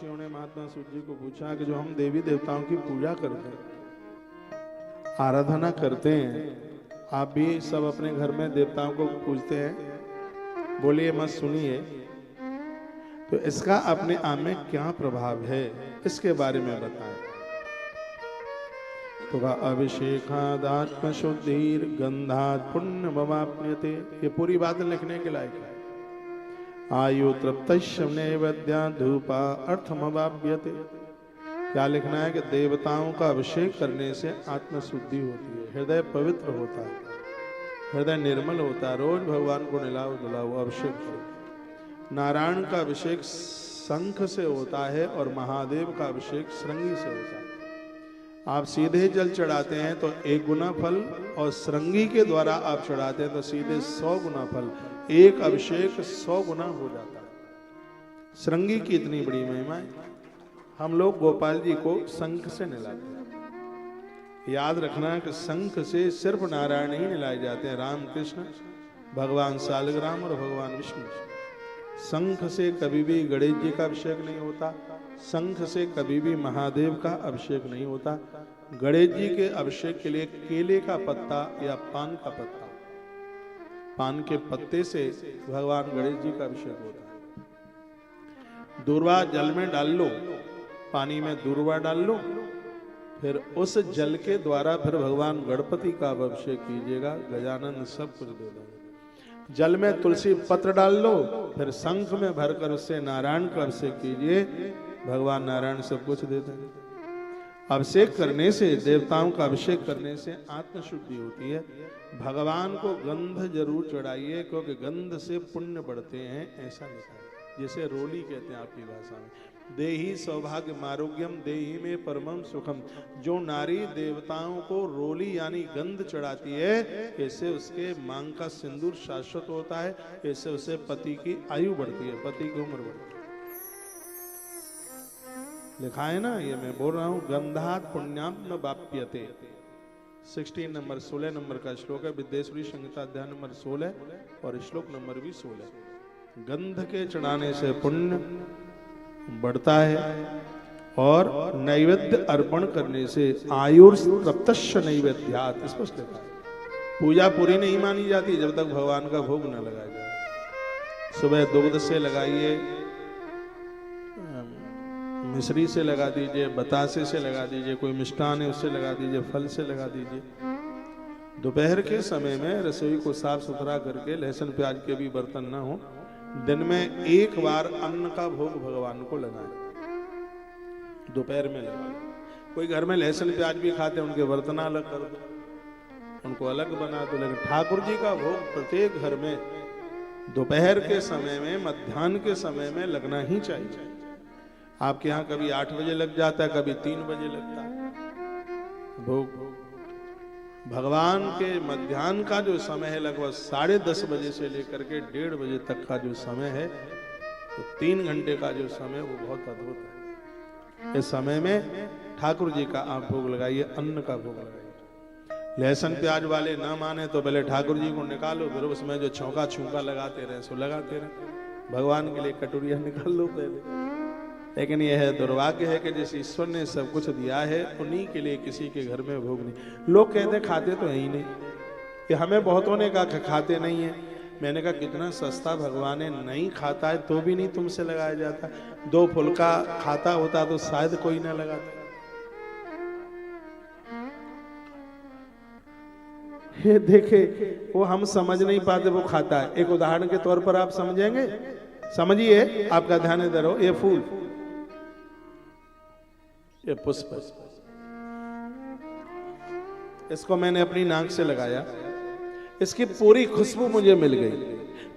ऋषियों ने महात्मा सूत जी को पूछा कि जो हम देवी देवताओं की पूजा करते हैं, आराधना करते हैं, आप भी सब अपने घर में देवताओं को पूजते हैं? बोलिए मत सुनिए। तो इसका अपने आप में क्या प्रभाव है, इसके बारे में बताएं। तो अभिषेकादात्म शुद्धिर गंधात् पुण्य मवाप्यते, ये पूरी बात लिखने के लायक है। आयु तृप्तश्य नैवेद्या धूपा अर्थमवाप्यते, क्या लिखना है कि देवताओं का अभिषेक करने से आत्म शुद्धि होती है, हृदय पवित्र होता है, हृदय निर्मल होता है। रोज भगवान को नहलाओ धुलाओ, अभिषेक करो। नारायण का अभिषेक शंख से होता है और महादेव का अभिषेक श्रृंगी से होता है। आप सीधे जल चढ़ाते हैं तो 1 गुना फल, और श्रृंगी के द्वारा आप चढ़ाते हैं तो सीधे 100 गुना फल। एक अभिषेक 100 गुना हो जाता है। श्रृंगी की इतनी बड़ी महिमा है। हम लोग गोपाल जी को शंख से नहलाते हैं। याद रखना कि शंख से सिर्फ नारायण ही नहलाए जाते हैं, राम कृष्ण, भगवान सालग्राम और भगवान विष्णु। शंख से कभी भी गणेश जी का अभिषेक नहीं होता, शंख से कभी भी महादेव का अभिषेक नहीं होता। गणेश जी के अभिषेक के लिए केले का पत्ता या पान का पत्ता, पान के पत्ते से भगवान गणेश जी का अभिषेक होता है। दूर्वा जल में डाल लो, पानी में दूर्वा डाल लो, फिर उस जल के द्वारा फिर भगवान गणपति का अभिषेक कीजिएगा, गजानन सब कुछ दे देंगे। जल में तुलसी पत्र डाल लो, फिर शंख में भरकर उससे नारायण का अभिषेक कीजिए, भगवान नारायण सब कुछ दे देंगे। अभिषेक करने से, देवताओं का अभिषेक करने से आत्म शुद्धि होती है। भगवान को गंध जरूर चढ़ाइए, क्योंकि गंध से पुण्य बढ़ते हैं, ऐसा लिखा है। जैसे रोली कहते हैं आपकी भाषा में, देहि सौभाग्य मारोग्यम देहि में परमम सुखम। जो नारी देवताओं को रोली यानी गंध चढ़ाती है, इससे उसके मांग का सिंदूर शाश्वत होता है, इससे उसे पति की आयु बढ़ती है, पति की उम्र बढ़ती है। लिखा है ना, ये मैं बोल रहा हूं, गंधात् पुण्याम न वाप्यते। 16 नंबर 16 नंबर का श्लोक है, विद्येश्वरी संहिता अध्याय नंबर 16 और श्लोक नंबर भी 16। गंध के चढ़ाने से पुण्य बढ़ता है, और नैवेद्य अर्पण करने से आयुर्तप्तश्च नैवेद्यात्, स्पष्ट लिखा है। पूजा पूरी नहीं मानी जाती जब तक भगवान का भोग न लगाया जाए। सुबह दुग्ध से लगाइए, मिश्री से लगा दीजिए, बतासे से लगा दीजिए, कोई मिष्ठान है उससे लगा दीजिए, फल से लगा दीजिए। दोपहर के समय में रसोई को साफ सुथरा करके लहसुन प्याज के भी बर्तन ना हो, दिन में 1 बार अन्न का भोग भगवान को लगाएं, दोपहर में लगाएं। कोई घर में लहसुन प्याज भी खाते हैं, उनके बर्तन अलग कर दो, उनको अलग बना दो, लेकिन ठाकुर जी का भोग प्रत्येक घर में दोपहर के समय में, मध्याह्न के समय में लगना ही चाहिए। आपके यहाँ कभी 8 बजे लग जाता है, कभी 3 बजे लगता है भोग। भगवान के मध्याह्न का जो समय है लगभग 10:30 बजे से लेकर के 1:30 बजे तक का जो समय है, तो 3 घंटे का जो समय वो बहुत अद्भुत है। इस समय में ठाकुर जी का आप भोग लगाइए, अन्न का भोग लगाइए। लहसुन प्याज वाले ना माने तो पहले ठाकुर जी को निकालो, फिर उसमें जो छौंका छूका लगाते रहे सो लगाते रहे। भगवान के लिए कटोरिया निकाल लो पहले। लेकिन यह दुर्भाग्य है कि जिस ईश्वर ने सब कुछ दिया है, उन्हीं के लिए किसी के घर में भोग नहीं। लोग कहते खाते तो है ही नहीं, कि हमें बहुतों ने कहा खाते नहीं है। मैंने कहा कितना सस्ता भगवान है, नहीं खाता है तो भी नहीं तुमसे लगाया जाता। 2 फुल्का खाता होता तो शायद कोई ना लगाता। ये देखे, वो हम समझ नहीं पाते, वो खाता है। एक उदाहरण के तौर पर आप समझेंगे, समझिए, आपका ध्यान इधर हो। ये फूल, ये पुष्प, इसको मैंने अपनी नाक से लगाया, इसकी पूरी खुशबू मुझे मिल गई,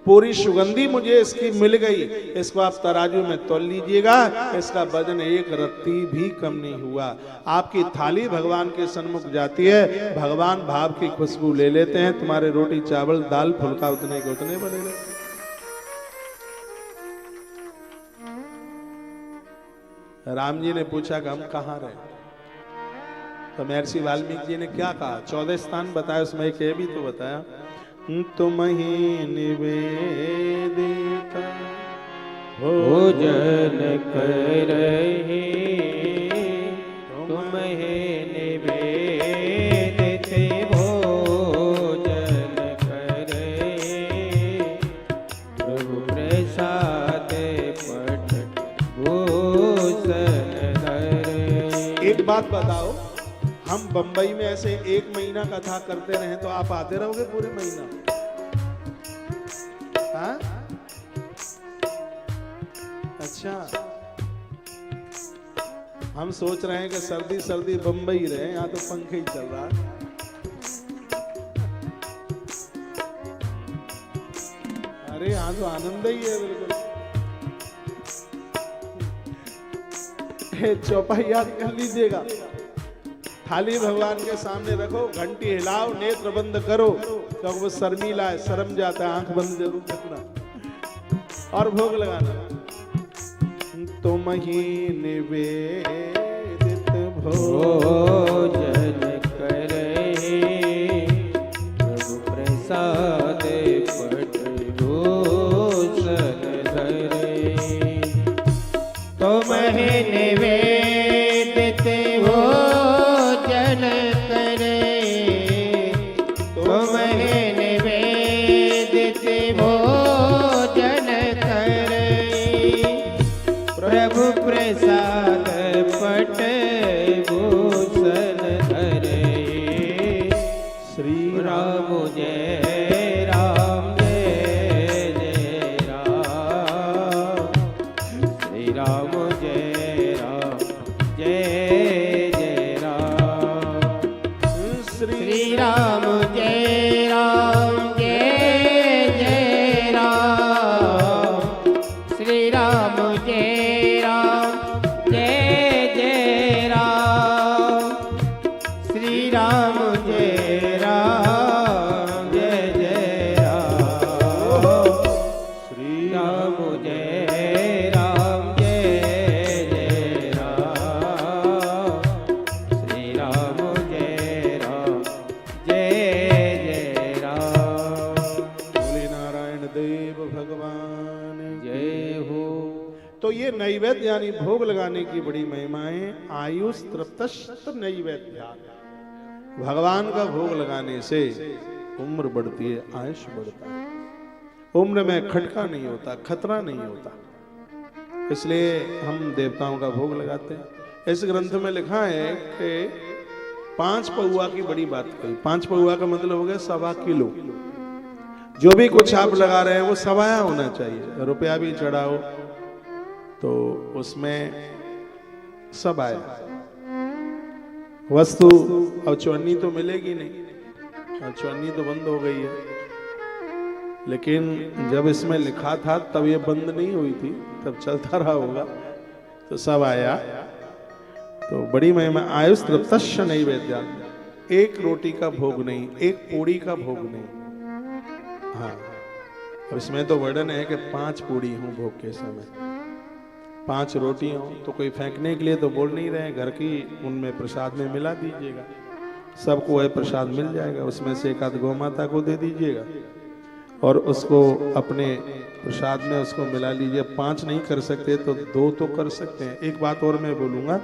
पूरी सुगंधी मुझे इसकी मिल गई। इसको आप तराजू में तौल लीजिएगा, इसका वजन 1 रत्ती भी कम नहीं हुआ। आपकी थाली भगवान के सन्मुख जाती है, भगवान भाव की खुशबू ले लेते हैं। तुम्हारे रोटी चावल दाल फुल्का उतने के उतने बनेंगे। राम जी ने पूछा कि हम कहाँ रहे, तो महर्षि वाल्मीकि जी ने क्या कहा, 14 स्थान बताया, उसमें एक भी तो बताया, तुम ही निवेदिता भोजन करहि तुम्हें निवेदित भोजन करहि प्रभु प्रसाद पट भूषण धरहि। एक बात बताओ, हम बंबई में ऐसे 1 महीना कथा करते रहे तो आप आते रहोगे पूरे महीना? हाँ? अच्छा, हम सोच रहे हैं कि सर्दी सर्दी बंबई रहे, यहाँ तो पंखे ही चल रहा है। अरे यहाँ तो आनंद ही है बिल्कुल। चौपाई याद कर लीजिएगा, थाली भगवान के सामने रखो, घंटी हिलाओ, नेत्र बंद करो, क्योंकि वो शर्मीला है, शर्म जाता है, आंख बंद जरूर करना और भोग लगाना। तुम ही निवेदित भोजन करहि प्रभु प्रसाद पट भूषण धरहि। तुम ही निवेदित भोजन करहि तुम ही निवेदित भोजन करहि प्रभु प्रसाद पट भूषण धरहि। श्री राम जय राम जय जय राम श्री राम जय राम जय जय राम श्री राम जय राम जय जय राम श्री राम जय राम जय जय राम श्री राम जय राम जय जय राम श्री राम जय राम जय जय राम श्री राम जय राम जय जय राम। बोले नारायण देव भगवान जय हो। तो ये नैवेद्य यानी भोग लगाने की बड़ी महिमा है। आयुष तृप्तश्च नैवेद्य, भगवान का भोग लगाने से उम्र बढ़ती है, आयुष बढ़ता है, उम्र में खटका नहीं होता, खतरा नहीं होता, इसलिए हम देवताओं का भोग लगाते हैं। इस ग्रंथ में लिखा है कि 5 पौआ की बड़ी बात कही। 5 पौआ का मतलब हो गया 1.25 किलो। जो भी कुछ आप लगा रहे हैं वो सवाया होना चाहिए। रुपया भी चढ़ाओ तो उसमें सब आया। वस्तु अब चौन्नी तो मिलेगी नहीं, अब चौन्नी तो बंद हो गई है, लेकिन जब इसमें लिखा था तब ये बंद नहीं हुई थी, तब चलता रहा होगा, तो सब आया। तो बड़ी महिमा। आयुष तृप्तश्च नैवेद्य, एक रोटी का भोग नहीं, एक पूड़ी का भोग नहीं। हाँ, अब इसमें तो वर्णन है कि 5 पूड़ी हों भोग के समय, 5 रोटी हों, तो कोई फेंकने के लिए तो बोल नहीं रहे, घर की उनमें प्रसाद में मिला दीजिएगा, सबको वह प्रसाद मिल जाएगा, उसमें से 1 आध गौ माता को दे दीजिएगा और उसको अपने प्रसाद में उसको मिला लीजिए। 5 नहीं कर सकते तो 2 तो कर सकते हैं। एक बात और मैं बोलूँगा,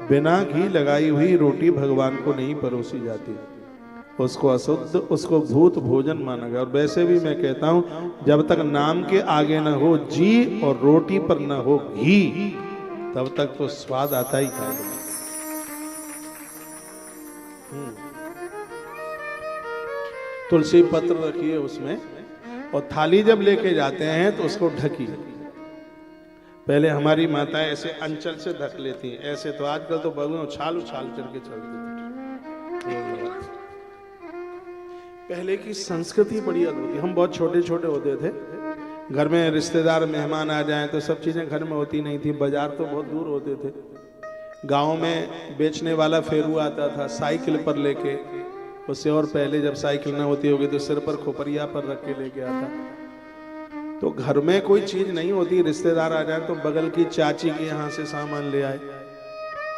बिना घी लगाई हुई रोटी भगवान को नहीं परोसी जाती, उसको अशुद्ध, उसको भूत भोजन माना गया। और वैसे भी मैं कहता हूं, जब तक नाम के आगे न हो जी और रोटी पर न हो घी, तब तक तो स्वाद आता ही था। तुलसी पत्र रखिए उसमें, और थाली जब लेके जाते हैं तो उसको ढकिए। पहले हमारी माताएं ऐसे अंचल से ढक लेती हैं, ऐसे तो आजकल तो बगुए उछाल उछाल करके चलते थे। पहले की संस्कृति बड़ी अद्भुत। हम बहुत छोटे छोटे होते थे, घर में रिश्तेदार मेहमान आ जाएं तो सब चीजें घर में होती नहीं थी, बाजार तो बहुत दूर होते थे। गांव में बेचने वाला फेरू आता था साइकिल पर लेके, उससे और पहले जब साइकिल ना होती होगी तो सिर पर खोपरिया पर रख के लेके आता। तो घर में कोई चीज नहीं होती, रिश्तेदार आ जाए तो बगल की चाची के यहाँ से सामान ले आए,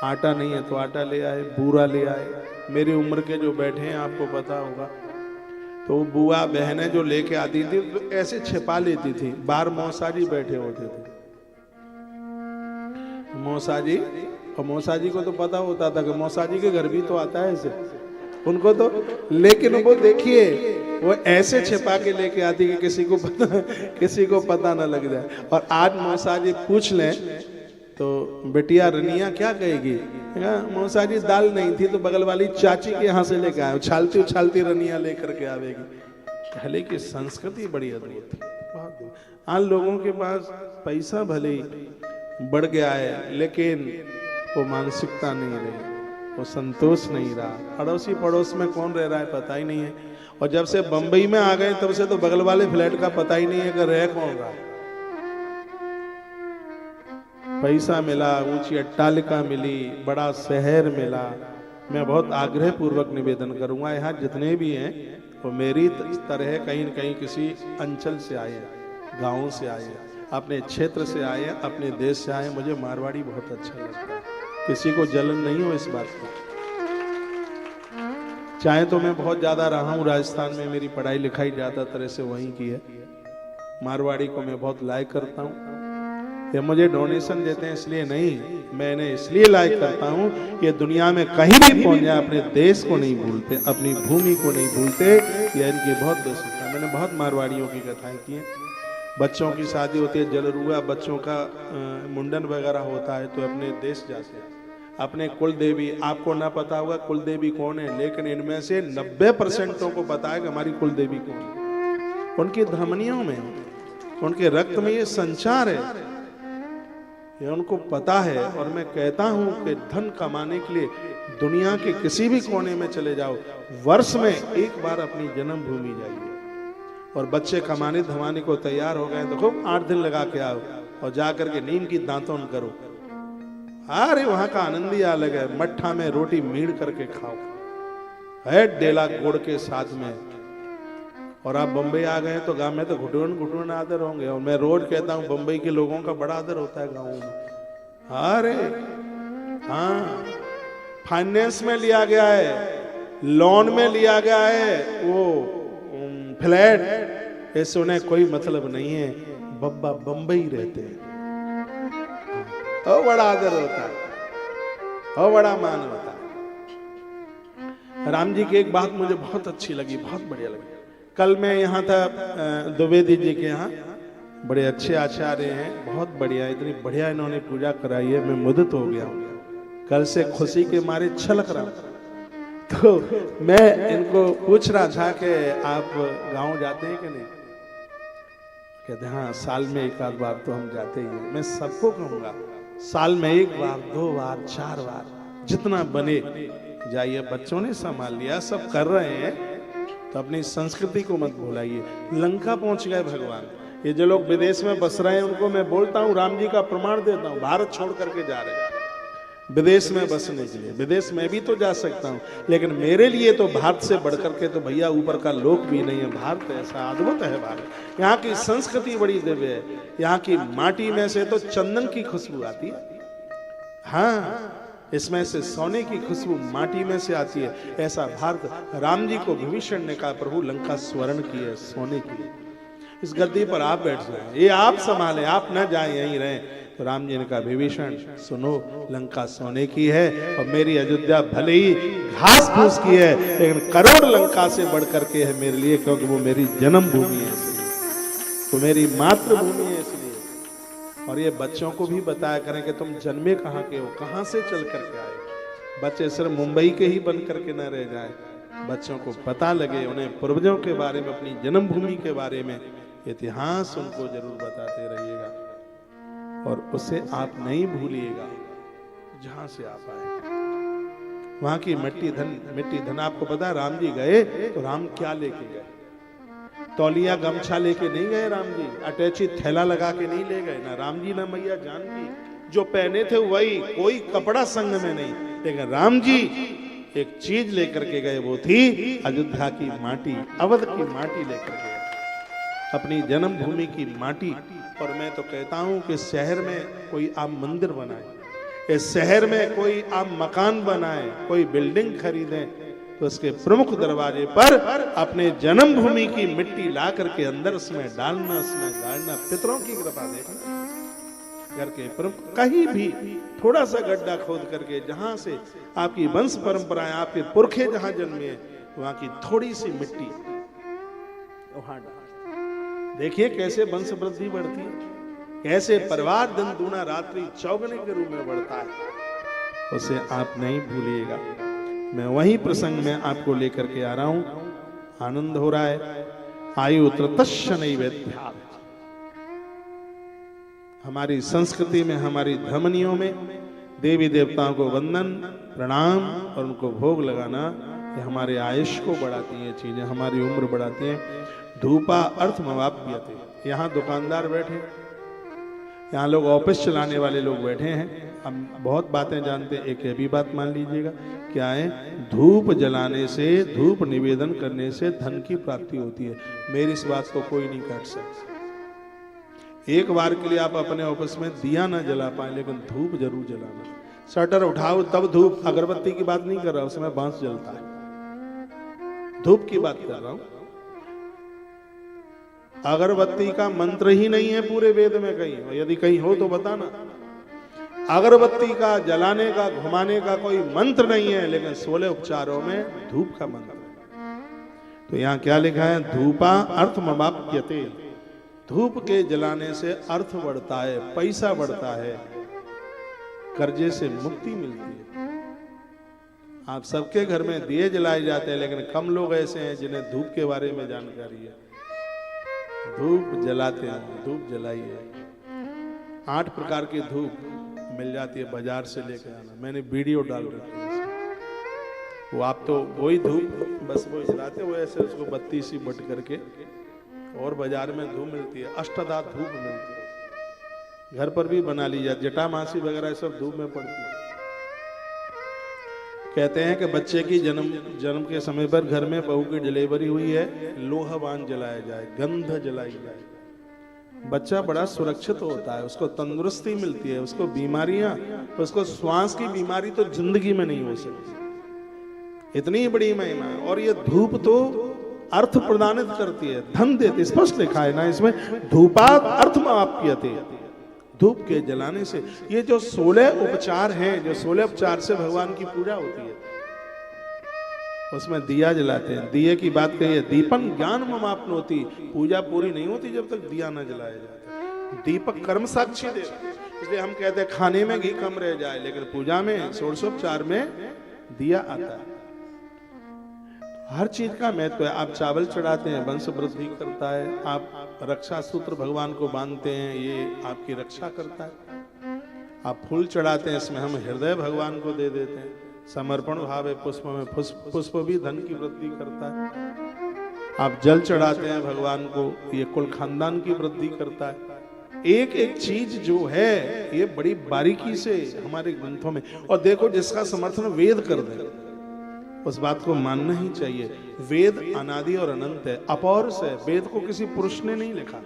आटा नहीं है तो आटा ले आए, बूरा ले आए। मेरी उम्र के जो बैठे हैं आपको पता होगा, तो बुआ बहनें जो लेके आती थी तो ऐसे छिपा लेती थी, बाहर मौसा जी बैठे होते थे, मौसा जी, और मौसा जी को तो पता होता था कि मौसा जी के घर भी तो आता है ऐसे उनको तो, लेकिन वो देखिए वो ऐसे छिपा के लेके आती कि किसी को पता ना लग जाए। और आज मौसा जी पूछ लें तो बेटिया रनिया क्या कहेगी, मौसा जी दाल नहीं थी तो बगल वाली चाची के यहाँ से लेके आए, उछालती उछालती रनिया लेकर के आवेगी। पहले की संस्कृति बड़ी अद्भुत थी। आज लोगों के पास पैसा भले ही बढ़ गया है लेकिन वो मानसिकता नहीं रही, वो संतोष नहीं रहा। अड़ोसी पड़ोस में कौन रह रहा है पता ही नहीं है। और जब से बंबई में आ गए तब से तो बगल वाले फ्लैट का पता ही नहीं है कि रह कौन रहा। पैसा मिला, ऊंची अट्टालिका मिली, बड़ा शहर मिला। मैं बहुत आग्रह पूर्वक निवेदन करूंगा, यहाँ जितने भी हैं वो मेरी तरह कहीं न कहीं किसी अंचल से आए हैं, गाँव से आए हैं, अपने क्षेत्र से आए हैं, अपने देश से आए हैं। मुझे मारवाड़ी बहुत अच्छा लगता है, किसी को जलन नहीं हो इस बात को। चाहे तो मैं बहुत ज्यादा रहा हूँ राजस्थान में, मेरी पढ़ाई लिखाई ज्यादातर से वहीं की है। मारवाड़ी को मैं बहुत लाइक करता हूँ। ये मुझे डोनेशन देते हैं इसलिए नहीं, मैंने इसलिए लाइक करता हूँ कि दुनिया में कहीं भी पहुंच जाए अपने देश को नहीं भूलते, अपनी भूमि को नहीं भूलते। यह इनकी बहुत दोस्त है। मैंने बहुत मारवाड़ियों की कथाएं की हैं। बच्चों की शादी होती है, जलरुआ बच्चों का मुंडन वगैरह होता है तो अपने देश जाते हैं, अपने कुल देवी। आपको ना पता होगा कुल देवी कौन है, लेकिन इनमें से 90% को पता है कि हमारी कुल देवी कौन है। उनकी धमनियों में, उनके रक्त में ये संचार है, ये उनको पता है। और मैं कहता हूं कि धन कमाने के लिए दुनिया के किसी भी कोने में चले जाओ, वर्ष में एक बार अपनी जन्मभूमि जाइए। और बच्चे कमाने धमाने को तैयार हो गए तो खूब 8 दिन लगा के आओ और जाकर के नीम की दांतन करो। अरे वहां का आनंद ही अलग है। मट्ठा में रोटी मीड़ करके खाओ, है डेला गुड़ के साथ में। और आप बंबई आ गए तो गांव में तो घुटुन घुटुन आदर होंगे। और मैं रोज कहता हूँ बंबई के लोगों का बड़ा आदर होता है गाँव में। अरे हाँ, फाइनेंस में लिया गया है, लोन में लिया गया है वो फ्लैट, ऐसे उन्हें कोई मतलब नहीं है। बब्बा बंबई रहते हैं, बड़ा आदर होता है और बड़ा मान होता है। राम जी की एक बात मुझे बहुत अच्छी लगी, बहुत बढ़िया लगी। कल मैं यहाँ था द्विवेदी जी के यहाँ, बड़े अच्छे आचार्य हैं, बहुत बढ़िया, इतनी बढ़िया इन्होंने पूजा कराई है, मैं मुदित हो गया हूँ। कल से खुशी के मारे छलक रहा हूँ। तो मैं इनको पूछ रहा था कि आप गांव जाते हैं कि नहीं। कहते हाँ, साल में एक आध बार तो हम जाते ही हैं। मैं सबको कहूँगा साल में 1 बार 2 बार 4 बार जितना बने जाइए। बच्चों ने संभाल लिया, सब कर रहे हैं, तो अपनी संस्कृति को मत भुलाइए। लंका पहुंच गए भगवान। ये जो लोग विदेश में बस रहे हैं उनको मैं बोलता हूँ, राम जी का प्रमाण देता हूँ, भारत छोड़ करके जा रहे हैं विदेश में बसने के लिए। विदेश में भी तो जा सकता हूँ, लेकिन मेरे लिए तो भारत से बढ़कर के तो भैया ऊपर का लोक भी नहीं है। भारत ऐसा अद्भुत है। भारत, यहाँ की संस्कृति बड़ी दिव्य है। यहाँ की माटी में से तो चंदन की खुशबू आती है। हाँ, इसमें से सोने की खुशबू माटी में से आती है। ऐसा भारत, राम जी को विभीषण ने कहा प्रभु लंका स्वर्ण की है, सोने की है। इस गद्दी पर आप बैठ जाए, ये आप संभालें, आप न जाए यहीं रहें। तो राम जी ने कहा विभीषण सुनो, लंका सोने की है और मेरी अयोध्या भले ही घास फूस की है, लेकिन करोड़ लंका से बढ़ करके है मेरे लिए, क्योंकि वो मेरी जन्मभूमि है, इसलिए वो मेरी मातृभूमि है इसलिए। और ये बच्चों को भी बताया करें कि तुम जन्मे कहाँ के हो, कहाँ से चल करके आए। बच्चे सिर्फ मुंबई के ही बन करके न रह जाए, बच्चों को पता लगे, उन्हें पूर्वजों के बारे में, अपनी जन्मभूमि के बारे में इतिहास उनको जरूर बताते रहिएगा। और उसे आप नहीं भूलिएगा जहां से आप आए। वहां की मिट्टी धन आपको पता है। राम जी गए तो राम क्या लेके गए? तौलिया गमछा लेके नहीं गए राम जी, अटैची थैला लगा के नहीं ले गए, ना राम जी ना मैया जानकी। जो पहने थे वही, कोई कपड़ा संग में नहीं, लेकिन राम जी एक चीज लेकर के गए, वो थी अयोध्या की माटी, अवध की माटी लेकर गए, अपनी जन्मभूमि की माटी। और मैं तो कहता हूं कि शहर में कोई आप मंदिर बनाए, इस शहर में कोई आप मकान बनाए, कोई बिल्डिंग खरीदें, तो उसके प्रमुख दरवाजे पर अपने जन्मभूमि की मिट्टी ला करके अंदर उसमें डालना, उसमें गाड़ना। पितरों की कृपा देखना, घर के कहीं भी थोड़ा सा गड्ढा खोद करके जहां से आपकी वंश परंपराएं, आपके पुरखे जहां जन्मे वहां की थोड़ी सी मिट्टी वहां डाल, देखिए कैसे वंश वृद्धि बढ़ती है, कैसे परिवार दिन दूना रात्रि चौगने के रूप में बढ़ता है, उसे आप नहीं भूलिएगा। मैं वही प्रसंग में आपको लेकर के आ रहा हूं, आनंद हो रहा है। आयु त्रतश्य नैवेद्यात्, हमारी संस्कृति में, हमारी धमनियों में देवी देवताओं को वंदन प्रणाम और उनको भोग लगाना, ये हमारे आयुष को बढ़ाती है चीजें, हमारी उम्र बढ़ाती हैं। धूपा अर्थमवाप्यते, यहाँ दुकानदार बैठे, यहाँ लोग ऑफिस चलाने वाले लोग बैठे हैं, हम बहुत बातें जानते हैं। एक ये भी बात मान लीजिएगा, क्या है, धूप जलाने से, धूप निवेदन करने से धन की प्राप्ति होती है। मेरी इस बात को कोई नहीं काट सकता। एक बार के लिए आप अपने ऑफिस में दिया ना जला पाए, लेकिन धूप जरूर जलाना। शटर उठाओ तब धूप, अगरबत्ती की बात नहीं कर रहा, उसमें बांस जलता है, धूप की बात कर रहा हूं। अगरबत्ती का मंत्र ही नहीं है पूरे वेद में कहीं, यदि कहीं हो तो बताना। अगरबत्ती का जलाने का, घुमाने का कोई मंत्र नहीं है, लेकिन 16 उपचारों में धूप का मंत्र है। तो यहां क्या लिखा है, धूपा अर्थमवाप्यते, धूप के जलाने से अर्थ बढ़ता है, पैसा बढ़ता है, कर्जे से मुक्ति मिलती है। आप सबके घर में दिए जलाए जाते हैं, लेकिन कम लोग ऐसे हैं जिन्हें धूप के बारे में जानकारी है। धूप जलाते हैं, धूप जलाइए। 8 प्रकार की धूप मिल जाती है, बाजार से लेकर आना, मैंने वीडियो डाल रखी है। वो आप तो वही धूप बस वो जलाते, वो ऐसे उसको बत्ती सी बट करके, और बाजार में धूप मिलती है, अष्टधा धूप मिलती है। घर पर भी बना ली जाती, जटामासी वगैरह सब धूप में पड़ती है। कहते हैं कि बच्चे की जन्म के समय पर घर में बहू की डिलीवरी हुई है, लोहवान जलाया जाए, गंध जलाई जाए, बच्चा बड़ा सुरक्षित होता है, उसको तंदुरुस्ती मिलती है, उसको बीमारियां, उसको श्वास की बीमारी तो जिंदगी में नहीं हो सकती। इतनी बड़ी महिमा है। और ये धूप तो अर्थ प्रदानित करती है, धन देती, स्पष्ट लिखा है ना इसमें, धूपात अर्थमवाप्यते, धूप के जलाने से। ये जो 16 उपचार हैं, जो 16 उपचार से भगवान की पूजा होती है, उसमें दिया जलाते हैं। दिए की बात कही है, दीपन ज्ञान ममाप्नोति, पूजा पूरी नहीं होती जब तक दिया न जलाया जाता। दीपक कर्म साक्षी दे, इसलिए हम कहते हैं खाने में घी कम रह जाए, लेकिन पूजा में 16 में दिया आता है। हर चीज का महत्व है। आप चावल चढ़ाते हैं, वंश वृद्धि करता है। आप रक्षा सूत्र भगवान को बांधते हैं, ये आपकी रक्षा करता है। आप फूल चढ़ाते हैं, इसमें हम हृदय भगवान को दे देते हैं, समर्पण भाव है पुष्प में, पुष्प भी धन की वृद्धि करता है। आप जल चढ़ाते हैं भगवान को, ये कुल खानदान की वृद्धि करता है। एक एक चीज जो है ये बड़ी बारीकी से हमारे ग्रंथों में, और देखो जिसका समर्थन वेद कर दे उस बात को मानना ही चाहिए। वेद अनादि और अनंत है, अपौरुष है, वेद को किसी पुरुष ने नहीं लिखा,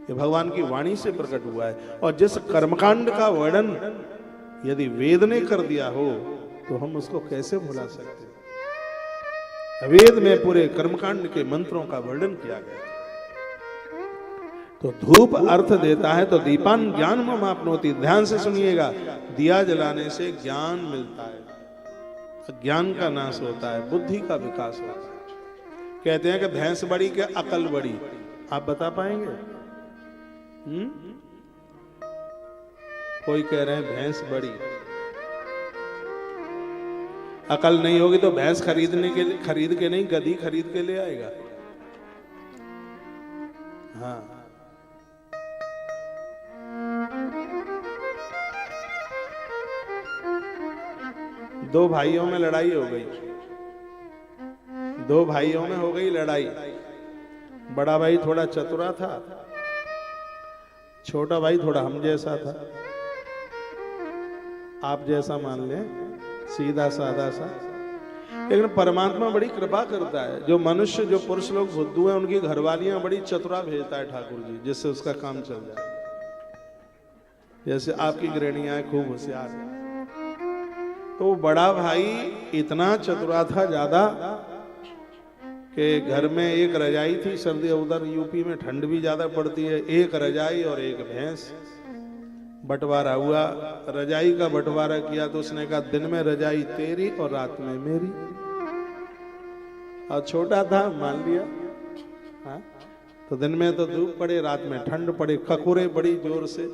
ये भगवान की वाणी से प्रकट हुआ है। और जिस कर्मकांड का वर्णन यदि वेद ने कर दिया हो तो हम उसको कैसे भुला सकते। वेद में पूरे कर्मकांड के मंत्रों का वर्णन किया गया। तो धूप अर्थ देता है, तो दीपान ज्ञान ममाप्नोति, ध्यान से सुनिएगा, दिया जलाने से ज्ञान मिलता है, ज्ञान का नाश होता है, बुद्धि का विकास होता है। कहते हैं कि भैंस बड़ी के अकल बड़ी, आप बता पाएंगे? कोई कह रहे हैं भैंस बड़ी, अकल नहीं होगी तो भैंस खरीद के नहीं, गधी खरीद के ले आएगा। हाँ, दो भाइयों में लड़ाई हो गई, दो भाइयों में हो गई लड़ाई। बड़ा भाई थोड़ा चतुरा था, छोटा भाई थोड़ा हम जैसा था, आप जैसा मान लें, सीधा साधा सा। लेकिन परमात्मा बड़ी कृपा करता है, जो मनुष्य, जो पुरुष लोग बुद्धू हैं, उनकी घरवालियां बड़ी चतुरा भेजता है ठाकुर जी, जिससे उसका काम चल जाए। जैसे आपकी गृहणियां खूब होशियार है, तो बड़ा भाई इतना चतुरा था ज्यादा कि घर में एक रजाई थी, सर्दी, उधर यूपी में ठंड भी ज्यादा पड़ती है, एक रजाई और एक भैंस। बंटवारा हुआ, रजाई का बंटवारा किया तो उसने कहा दिन में रजाई तेरी और रात में मेरी। और छोटा था मान लिया। हाँ? तो दिन में तो धूप पड़े, रात में ठंड पड़े, ककुरे बड़ी जोर से,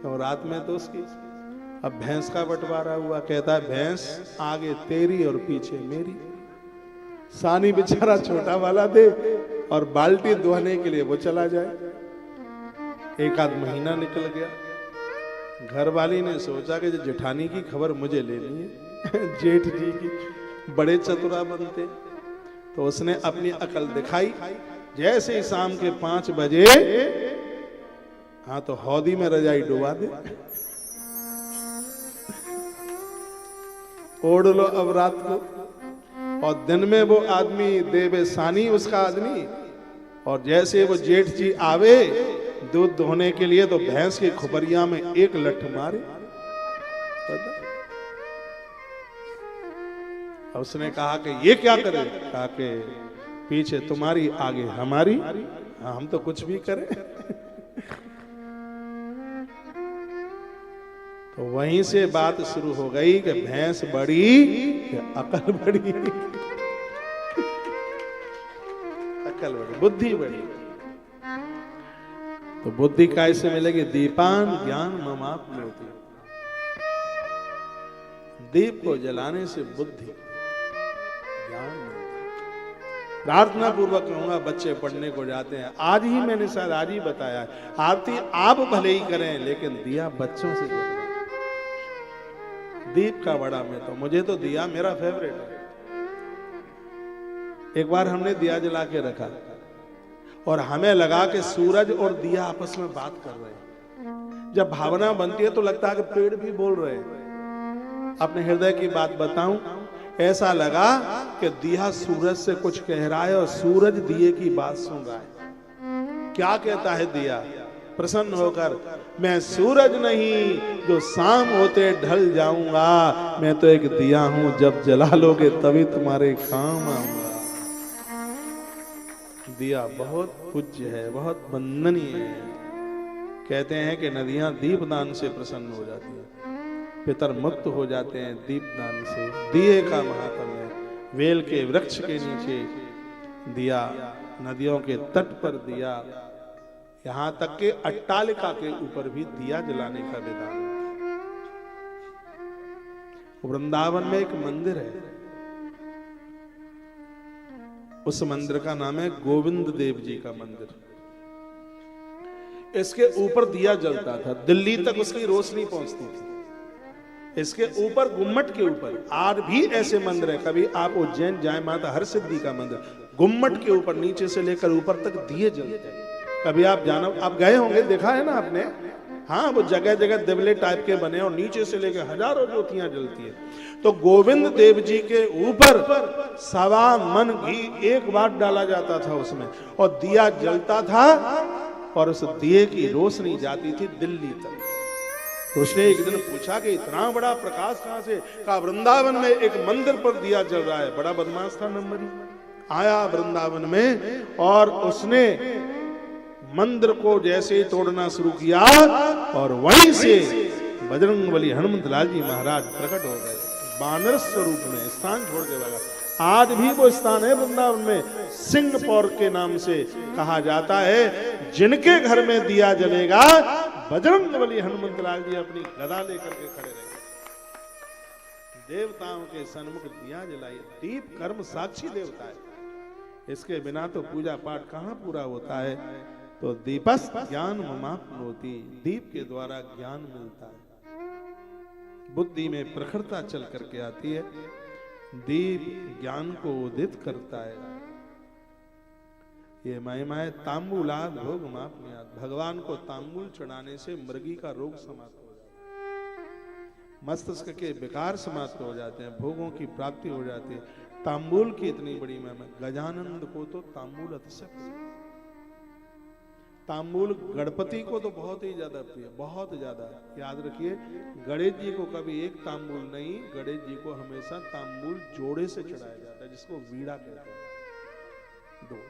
और रात में तो उसकी। अब भैंस का बंटवारा हुआ, कहता है भैंस आगे तेरी और पीछे मेरी। सानी बेचारा छोटा वाला दे और बाल्टी धोने के लिए वो चला जाए। एक आध महीना निकल गया। घर वाली ने सोचा कि जेठानी की खबर मुझे लेनी है जेठ जी की बड़े चतुरा बनते। तो उसने अपनी अकल दिखाई। जैसे ही शाम के 5 बजे, हाँ तो हौदी में रजाई डुबा दे, ओढ़ लो अब रात को। और दिन में वो आदमी देवे सानी उसका आदमी, और जैसे वो जेठ जी आवे दूध धोने के लिए तो भैंस की खुपरिया में एक लठ मारे। उसने कहा कि ये क्या करे? कहा कि पीछे तुम्हारी आगे हमारी। हाँ, हम तो कुछ भी करें। तो वहीं से बात शुरू हो गई कि भैंस बड़ी कि अकल बड़ी। अकल बड़ी, बुद्धि बड़ी। तो बुद्धि कैसे मिलेगी? दीपान ज्ञान ममाप मिलती। दीप को जलाने से बुद्धि ज्ञान मिलता। प्रार्थना पूर्वक कहूंगा, बच्चे पढ़ने को जाते हैं, आज ही मैंने शायद आज ही बताया, आरती आप भले ही करें लेकिन दिया बच्चों से जलाएं। दीप का बड़ा में तो मुझे तो दिया मेरा फेवरेट है। एक बार हमने दिया जला के रखा और हमें लगा कि सूरज और दिया आपस में बात कर रहे हैं। जब भावना बनती है तो लगता है कि पेड़ भी बोल रहे हैं। अपने हृदय की बात बताऊं, ऐसा लगा कि दिया सूरज से कुछ कह रहा है और सूरज दिए की बात सुन रहा है। क्या कहता है दिया प्रसन्न होकर? मैं सूरज नहीं जो शाम होते ढल जाऊंगा, मैं तो एक दिया हूं, जब जला लोगे तभी तुम्हारे काम आऊंगा। दिया बहुत पूज्य है, बहुत वंदनीय है। कहते हैं कि नदियां दीपदान से प्रसन्न हो जाती हैं, पितर मुक्त हो जाते हैं दीपदान से। दिए का महात्म्य है। वेल के वृक्ष के नीचे दिया, नदियों के तट पर दिया, यहां तक के अट्टालिका के ऊपर भी दिया जलाने का विधान है। वृंदावन में एक मंदिर है, उस मंदिर का नाम है गोविंद देव जी का मंदिर। इसके ऊपर दिया जलता था, दिल्ली तक उसकी रोशनी पहुंचती थी। इसके ऊपर गुम्मट के ऊपर आज भी ऐसे मंदिर है। कभी आप उज्जैन जाए, माता हरसिद्धि का मंदिर, गुम्मट के ऊपर नीचे से लेकर ऊपर तक दिए जलते हैं। कभी आप जाना, आप गए होंगे, देखा है ना आपने। हाँ, वो जगह जगह दिवले टाइप के बने और नीचे से लेकर हजारों ज्योतियां जलती है। तो गोविंद देव जी के ऊपर 1.25 मन घी एक बार डाला जाता था उसमें, और दिया जलता था और उस दिए की रोशनी जाती थी दिल्ली तक। उसने एक दिन पूछा कि इतना बड़ा प्रकाश कहां से? कहा वृंदावन में एक मंदिर पर दिया जल रहा है। बड़ा बदमाश था नंबरी। आया वृंदावन में और उसने मंदिर को जैसे ही तोड़ना शुरू किया और वहीं से बजरंगबली हनुमंतलाल जी महाराज प्रकट हो गए बानर स्वरूप में, स्थान छोड़ के लगा। आज भी वो स्थान है वृंदावन में, सिंहपौर के नाम से कहा जाता है। जिनके घर में दिया जलेगा, बजरंगबली हनुमंतलाल जी अपनी गदा लेकर के खड़े रहेंगे। देवताओं के सन्मुख दिया जलाइए। दीप कर्म साक्षी देवता है, इसके बिना तो पूजा पाठ कहां पूरा होता है। तो दीपस ज्ञान ममाप्नोति, दीप के द्वारा ज्ञान मिलता है, बुद्धि में प्रखरता चल करके आती है। दीप ज्ञान को उदित करता है। ये महिमा है तांबूलाद भोग मापन्यात। भगवान को तांबूल चढ़ाने से मृगी का रोग समाप्त हो जाता है, मस्तिष्क के विकार समाप्त हो जाते हैं, भोगों की प्राप्ति हो जाती है। तांबूल की इतनी बड़ी महिमा। गजानंद को तो तांबूल अतिशय, तांबूल गणपति को तो बहुत ही ज्यादा प्रिय, बहुत ज्यादा। याद रखिए, गणेश जी को कभी एक तांबूल नहीं, गणेश जी को हमेशा तांबूल जोड़े से चढ़ाया जाता है, जिसको वीड़ा कहते हैं।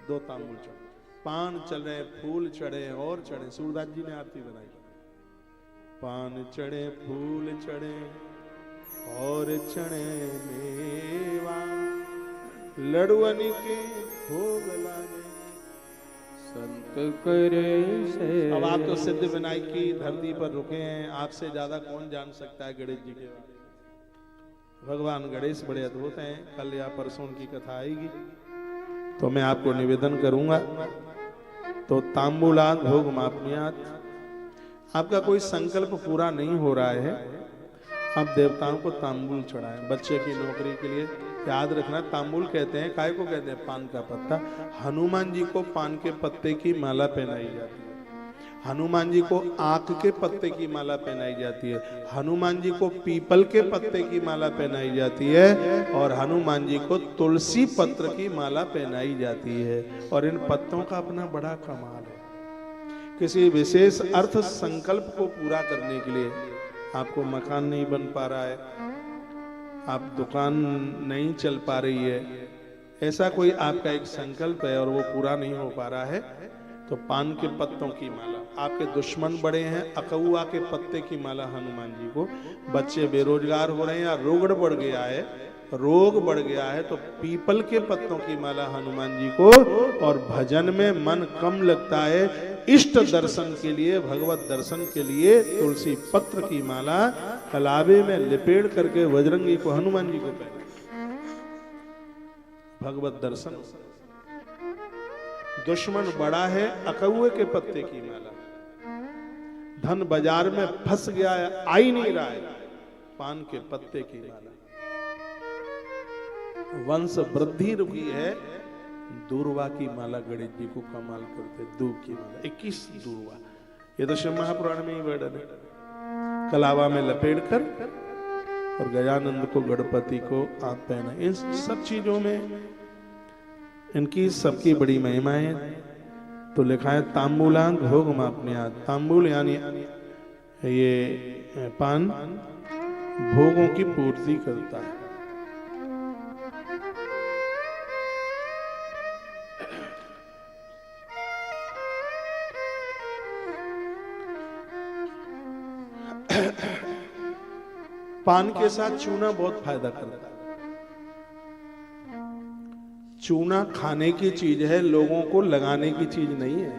दो तांबूल चढ़े, पान चढ़े, फूल चढ़े और चढ़े। सूरदास जी ने आरती बनाई, पान चढ़े फूल चढ़े और चढ़े मेवा, लड़ुअन के भोग लागे संत करे से। अब आप तो सिद्ध विनायक की धरती पर रुके हैं, आपसे ज्यादा कौन जान सकता है गणेश जी के बारे में। भगवान गणेश बड़े अद्भुत हैं। कल या परसों की कथा आएगी तो मैं आपको निवेदन करूंगा। तो तांबूलात भोग मापनियात, आपका कोई संकल्प पूरा नहीं हो रहा है, आप देवताओं को तांबूल चढ़ाएं। बच्चे की नौकरी के लिए याद रखना, तांबूल कहते हैं, काय को कहते हैं? पान का पत्ता। हनुमान जी को पान के पत्ते की माला पहनाई जाती है, हनुमान जी को आक के पत्ते की माला पहनाई जाती है, हनुमान जी को पीपल के पत्ते की माला पहनाई जाती है, और हनुमान जी को तुलसी पत्र की माला पहनाई जाती है। और इन पत्तों का अपना बड़ा कमाल है। किसी विशेष अर्थ संकल्प को पूरा करने के लिए, आपको मकान नहीं बन पा रहा है, आप दुकान नहीं चल पा रही है, ऐसा कोई आपका एक संकल्प है और वो पूरा नहीं हो पा रहा है, तो पान के पत्तों की माला। आपके दुश्मन बड़े हैं, अकौआ के पत्ते की माला हनुमान जी को। बच्चे बेरोजगार हो रहे हैं या रोग बढ़ गया है तो पीपल के पत्तों की माला हनुमान जी को। और भजन में मन कम लगता है, इष्ट दर्शन के लिए, भगवत दर्शन के लिए तुलसी पत्र की माला कलावे में लिपेट करके बजरंगी को, हनुमान जी को पहना, भगवत दर्शन। दुश्मन बड़ा है, अकौए के पत्ते की माला। धन बाजार में फंस गया है, आ ही नहीं रहा है, पान के पत्ते की माला। वंश वृद्धि रुकी है, दूर्वा की माला गणेश जी को कमाल करते। दूब की माला 21 दूर्वा, ये तो शिव महापुराण में ही वर्णन है। कलावा में लपेट कर और गजानंद को, गणपति को आप पहना। इन सब चीजों में इनकी सबकी बड़ी महिमा है। तो लिखा है तांबूलांत भोग मापनियात। तांबूल यानी ये पान भोगों की पूर्ति करता है। पान के साथ चूना बहुत फायदा करता है। चूना खाने की चीज है, लोगों को लगाने की चीज नहीं है।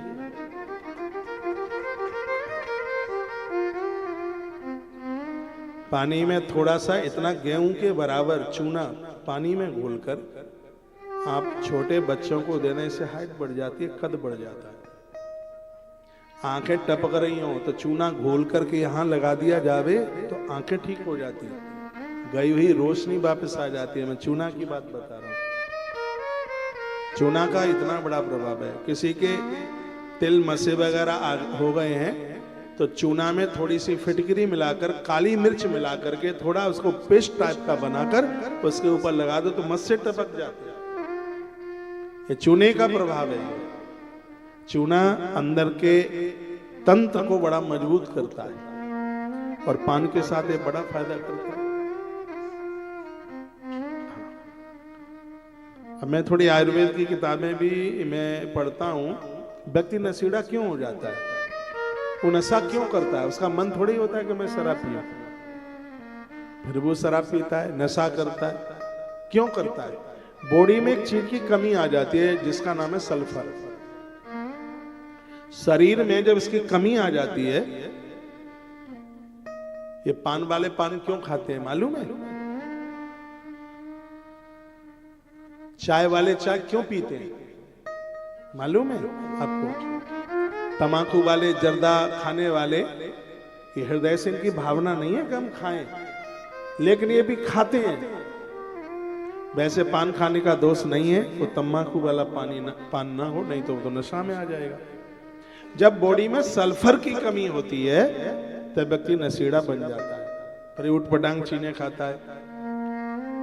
पानी में थोड़ा सा, इतना गेहूं के बराबर चूना पानी में घोलकर आप छोटे बच्चों को देने से हाइट बढ़ जाती है, कद बढ़ जाता है। आंखें टपक रही हो तो चूना घोल करके यहां लगा दिया जावे तो आंखें ठीक हो जाती है, गई हुई रोशनी वापस आ जाती है। मैं चूना की बात बता रहा हूं। चूना का इतना बड़ा प्रभाव है। किसी के तिल मसे वगैरह हो गए हैं तो चूना में थोड़ी सी फिटकरी मिलाकर, काली मिर्च मिलाकर के थोड़ा उसको पेस्ट टाइप का बनाकर उसके ऊपर लगा दो तो मस्से टपक जाते हैं। ये चूने का प्रभाव है। चूना अंदर के तंत्र को बड़ा मजबूत करता है और पान के साथ ये बड़ा फायदा करता है। अब मैं थोड़ी आयुर्वेद की किताबें भी मैं पढ़ता हूं। व्यक्ति नशेड़ा क्यों हो जाता है, वो नशा क्यों करता है? उसका मन थोड़ी होता है कि मैं शराब पीऊं, फिर वो शराब पीता है, नशा करता है। क्यों करता है? बॉडी में एक चीज की कमी आ जाती है जिसका नाम है सल्फर। शरीर में जब इसकी कमी आ जाती है, ये पान वाले पान क्यों खाते हैं मालूम है? चाय वाले चाय क्यों पीते हैं मालूम है आपको? तंबाकू वाले, जर्दा खाने वाले, ये हृदय से इनकी भावना नहीं है कि हम खाएं, लेकिन ये भी खाते हैं। वैसे पान खाने का दोष नहीं है, वो तंबाकू वाला पान ना हो, नहीं तो वो तो नशा में आ जाएगा। जब बॉडी में सल्फर की कमी होती है तब व्यक्ति नशेड़ा बन जाता है, फिर उठ पटांग चीने खाता है।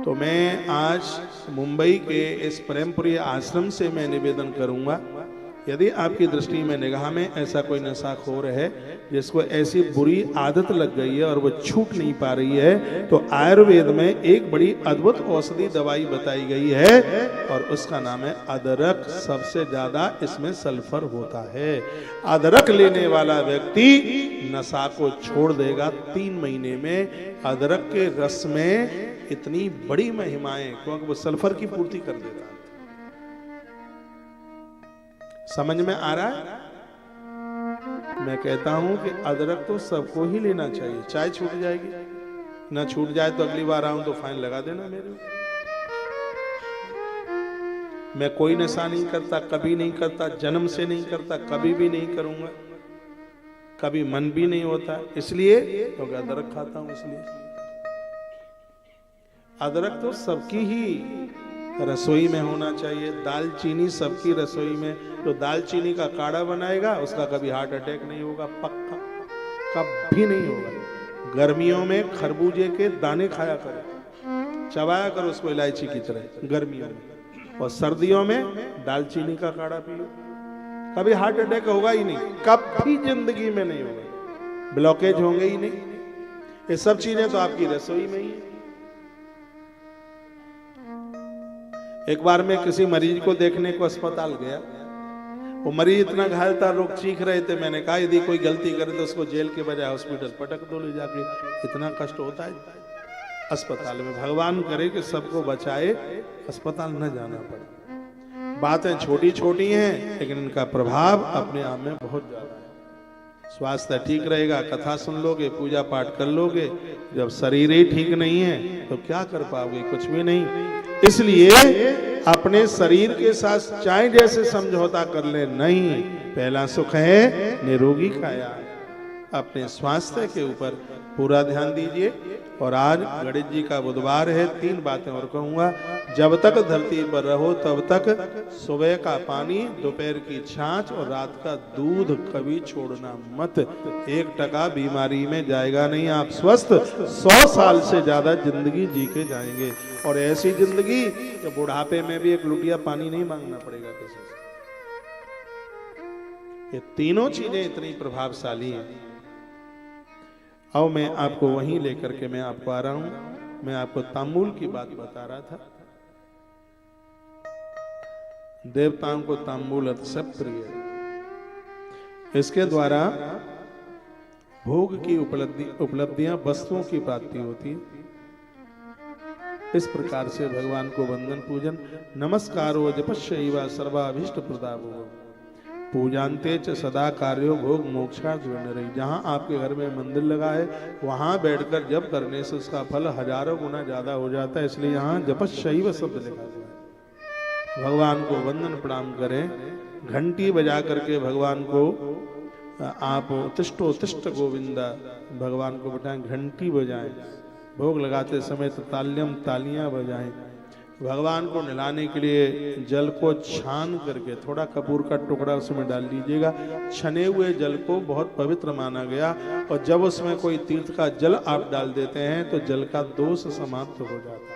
तो मैं आज मुंबई के इस प्रेमपुरी आश्रम से मैं निवेदन करूंगा यदि आपकी दृष्टि में निगाह में ऐसा कोई नशाखोर है जिसको ऐसी बुरी आदत लग गई है और वो छूट नहीं पा रही है, तो आयुर्वेद में एक बड़ी अद्भुत औषधि दवाई बताई गई है और उसका नाम है अदरक। सबसे ज्यादा इसमें सल्फर होता है। अदरक लेने वाला व्यक्ति नशा को छोड़ देगा 3 महीने में। अदरक के रस में इतनी बड़ी महिमाएं, क्योंकि वो सल्फर की पूर्ति कर देता है। समझ में आ रहा है? मैं कहता हूं कि अदरक तो सबको ही लेना चाहिए। चाय छूट जाएगी, ना छूट जाए तो अगली बार आऊं तो फाइन लगा देना मेरे। मैं कोई नशा नहीं करता, कभी नहीं करता, जन्म से नहीं करता, कभी भी नहीं करूंगा, कभी मन भी नहीं होता, इसलिए क्योंकि अदरक खाता हूं। इसलिए अदरक तो सबकी ही रसोई में होना चाहिए। दालचीनी सबकी रसोई में। जो दालचीनी का काढ़ा बनाएगा उसका कभी हार्ट अटैक नहीं होगा, पक्का, कभी नहीं होगा। गर्मियों में खरबूजे के दाने खाया करो, चबाया करो उसको इलायची की तरह गर्मियों में, और सर्दियों में दालचीनी का काढ़ा पियो, कभी हार्ट अटैक होगा ही नहीं, कभी जिंदगी में नहीं होगा, ब्लॉकेज होंगे ही नहीं। ये सब चीजें तो आपकी रसोई में ही है। एक बार मैं किसी मरीज को देखने को अस्पताल गया, वो मरीज इतना घायल था, लोग चीख रहे थे। मैंने कहा यदि कोई गलती करे तो उसको जेल के बजाय हॉस्पिटल पटक दो ले जाके, इतना कष्ट होता है अस्पताल में। भगवान करे कि सबको बचाए, अस्पताल न जाना पड़े। बातें छोटी छोटी हैं लेकिन इनका प्रभाव अपने आप में बहुत ज्यादा है। स्वास्थ्य ठीक रहेगा, कथा सुन लोगे, पूजा पाठ कर लोगे। जब शरीर ही ठीक नहीं है तो क्या कर पाओगे? कुछ भी नहीं। इसलिए अपने शरीर के साथ चाहे जैसे समझौता कर ले, नहीं, पहला सुख है निरोगी काया। अपने स्वास्थ्य के ऊपर पूरा ध्यान दीजिए। और आज गणेश जी का बुधवार है। 3 बातें और कहूंगा। जब तक धरती पर रहो तब तक सुबह का पानी, दोपहर की छाछ और रात का दूध कभी छोड़ना मत। 1% बीमारी में जाएगा नहीं। आप स्वस्थ 100 साल से ज्यादा जिंदगी जी के जाएंगे। और ऐसी जिंदगी कि बुढ़ापे में भी एक लुटिया पानी नहीं मांगना पड़ेगा किसी से। ये तीनों चीजें इतनी प्रभावशाली हैं। अब मैं आपको वहीं लेकर के मैं आपको आ रहा हूं। मैं आपको तांबूल की बात बता रहा था। देवताओं को तांबूल अतिशय प्रिय है। इसके द्वारा भोग की उपलब्धियां, वस्तुओं की प्राप्ति होती है। इस प्रकार से भगवान को वंदन पूजन। नमस्कारो जपस्यैव सर्वाभीष्ट प्रदाभो पूजान्ते च सदा कार्यो भोग मोक्षार्थ विनरहि। जहाँ आपके घर में मंदिर लगा है वहाँ बैठकर जप करने से उसका फल हजारों गुना ज्यादा हो जाता है। इसलिए यहाँ जपस्यैव शब्द लिखा हुआ है। भगवान को वंदन प्रणाम करें। घंटी बजा करके भगवान को आप तिष्ठो तिष्ठ गोविंदा भगवान को बिठाएं, घंटी बजाएं। भोग लगाते समय तो तालियां बजाएं। भगवान को नहलाने के लिए जल को छान करके थोड़ा कपूर का टुकड़ा उसमें डाल लीजिएगा। छने हुए जल को बहुत पवित्र माना गया। और जब उसमें कोई तीर्थ का जल आप डाल देते हैं तो जल का दोष समाप्त हो जाता है।